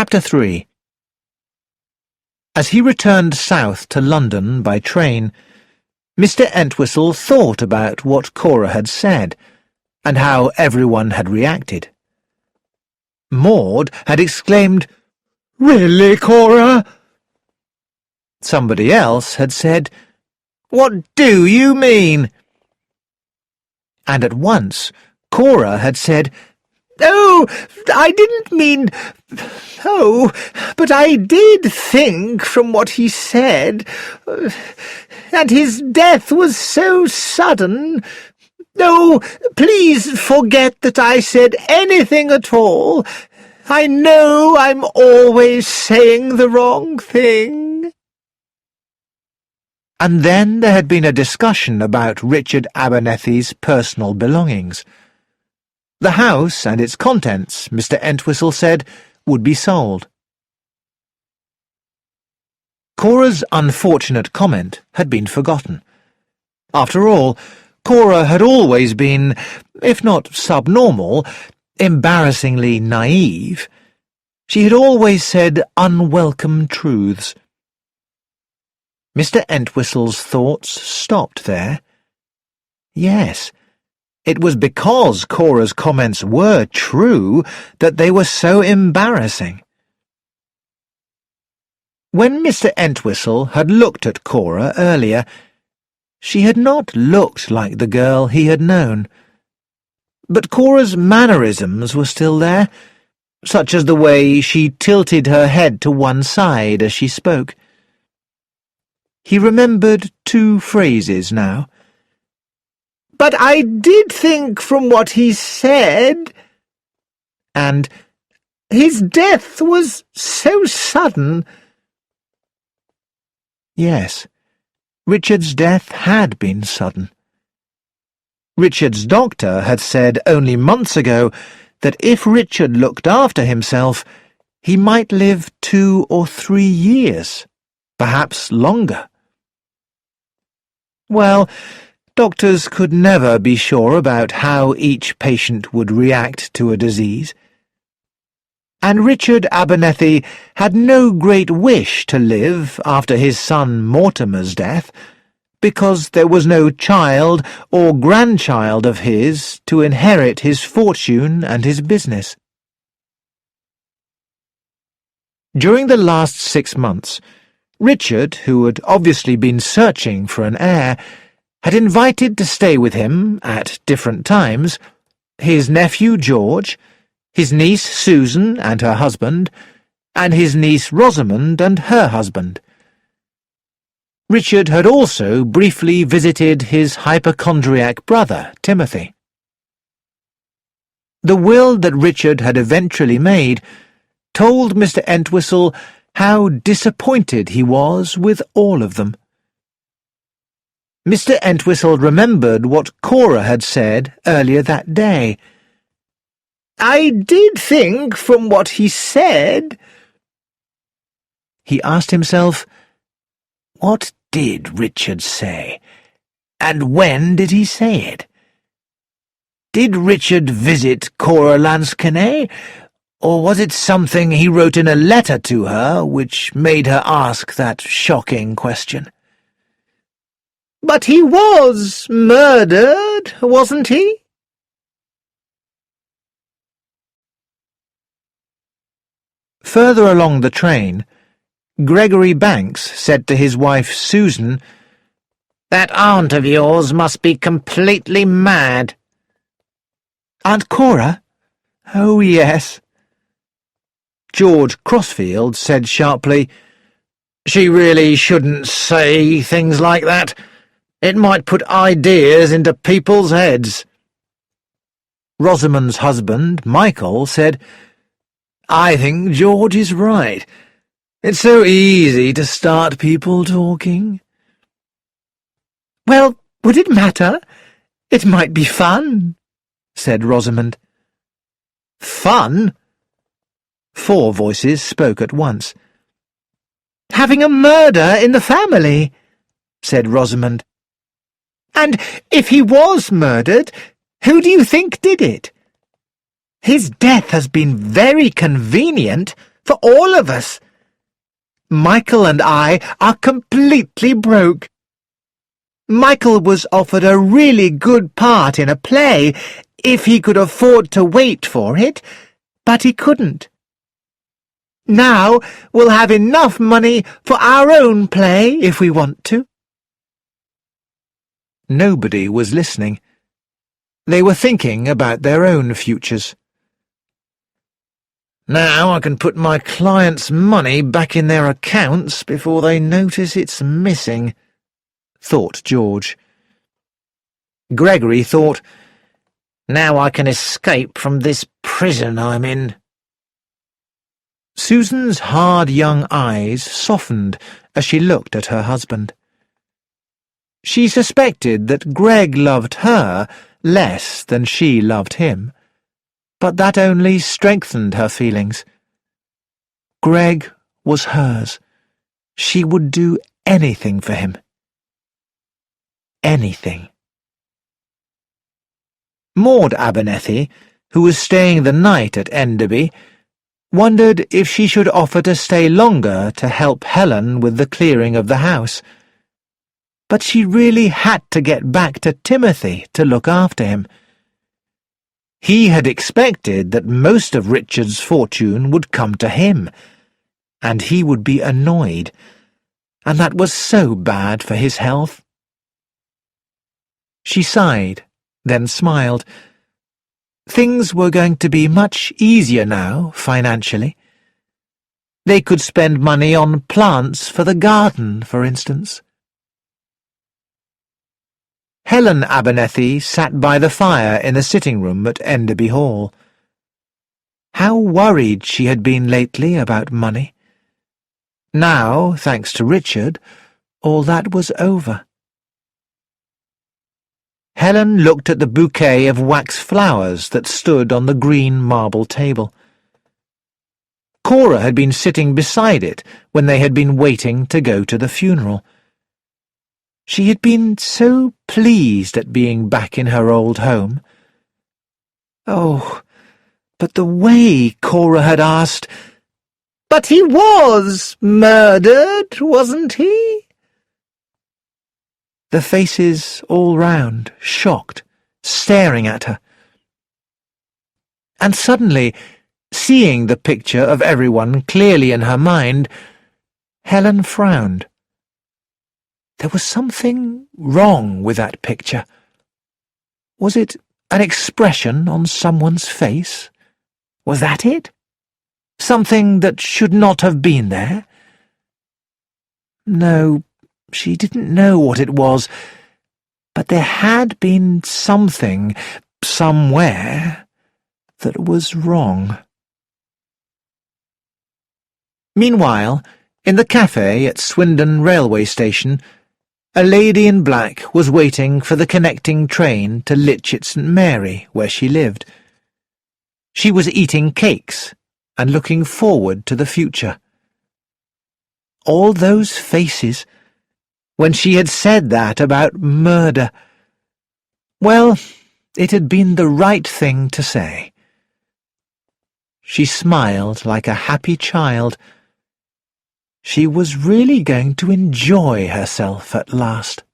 Chapter 3. As he returned south to London by train, Mr. Entwistle thought about what Kora had said, and how everyone had reacted. Maud had exclaimed, "Really, Kora?" Somebody else had said, "What do you mean?" And at once Kora had said, "Oh, I didn't mean... Oh, but I did think from what he said, and his death was so sudden. Oh, please forget that I said anything at all. I know I'm always saying the wrong thing." And then there had been a discussion about Richard Abernethy's personal belongings. The house and its contents, Mr. Entwistle said, would be sold. Cora's unfortunate comment had been forgotten. After all, Kora had always been, if not subnormal, embarrassingly naive. She had always said unwelcome truths. Mr. Entwistle's thoughts stopped there. Yes, it was because Cora's comments were true that they were so embarrassing. When Mr. Entwistle had looked at Kora earlier, she had not looked like the girl he had known. But Cora's mannerisms were still there, such as the way she tilted her head to one side as she spoke. He remembered two phrases now. "But I did think from what he said," and "his death was so sudden." Yes, Richard's death had been sudden. Richard's doctor had said only months ago that if Richard looked after himself, he might live 2 or 3 years, perhaps longer. Well, doctors could never be sure about how each patient would react to a disease. And Richard Abernethy had no great wish to live after his son Mortimer's death, because there was no child or grandchild of his to inherit his fortune and his business. During the last 6 months, Richard, who had obviously been searching for an heir, had invited to stay with him, at different times, his nephew George, his niece Susan and her husband, and his niece Rosamond and her husband. Richard had also briefly visited his hypochondriac brother, Timothy. The will that Richard had eventually made told Mr. Entwistle how disappointed he was with all of them. Mr. Entwistle remembered what Kora had said earlier that day. "I did think from what he said." He asked himself, what did Richard say, and when did he say it? Did Richard visit Kora Lansquenet, or was it something he wrote in a letter to her which made her ask that shocking question? "But he was murdered, wasn't he?" Further along the train, Gregory Banks said to his wife Susan, "That aunt of yours must be completely mad." "Aunt Kora? Oh, yes." George Crossfield said sharply, "She really shouldn't say things like that. It might put ideas into people's heads." Rosamond's husband, Michael, said, "I think George is right. It's so easy to start people talking." "Well, would it matter? It might be fun," said Rosamond. "Fun?" 4 voices spoke at once. "Having a murder in the family," said Rosamond. "And if he was murdered, who do you think did it? His death has been very convenient, for all of us. Michael and I are completely broke. Michael was offered a really good part in a play if he could afford to wait for it, but he couldn't. Now we'll have enough money for our own play if we want to." Nobody was listening. They were thinking about their own futures. "Now I can put my clients' money back in their accounts before they notice it's missing," thought George. Gregory thought, "Now I can escape from this prison I'm in." Susan's hard young eyes softened as she looked at her husband. She suspected that Greg loved her less than she loved him, but that only strengthened her feelings. Greg was hers. She would do anything for him. Anything. Maud Abernethy, who was staying the night at Enderby, wondered if she should offer to stay longer to help Helen with the clearing of the house. But she really had to get back to Timothy to look after him. He had expected that most of Richard's fortune would come to him, and he would be annoyed, and that was so bad for his health. She sighed, then smiled. Things were going to be much easier now, financially. They could spend money on plants for the garden, for instance. Helen Abernethy sat by the fire in the sitting-room at Enderby Hall. How worried she had been lately about money. Now, thanks to Richard, all that was over. Helen looked at the bouquet of wax flowers that stood on the green marble table. Kora had been sitting beside it when they had been waiting to go to the funeral. She had been so pleased at being back in her old home. Oh, but the way Kora had asked, "But he was murdered, wasn't he?" The faces all round, shocked, staring at her. And suddenly, seeing the picture of everyone clearly in her mind, Helen frowned. There was something wrong with that picture. Was it an expression on someone's face? Was that it? Something that should not have been there? No, she didn't know what it was, but there had been something, somewhere, that was wrong. Meanwhile, in the cafe at Swindon railway station, a lady in black was waiting for the connecting train to Litchett St Mary, where she lived. She was eating cakes and looking forward to the future. All those faces, when she had said that about murder. Well, it had been the right thing to say. She smiled like a happy child. She was really going to enjoy herself at last.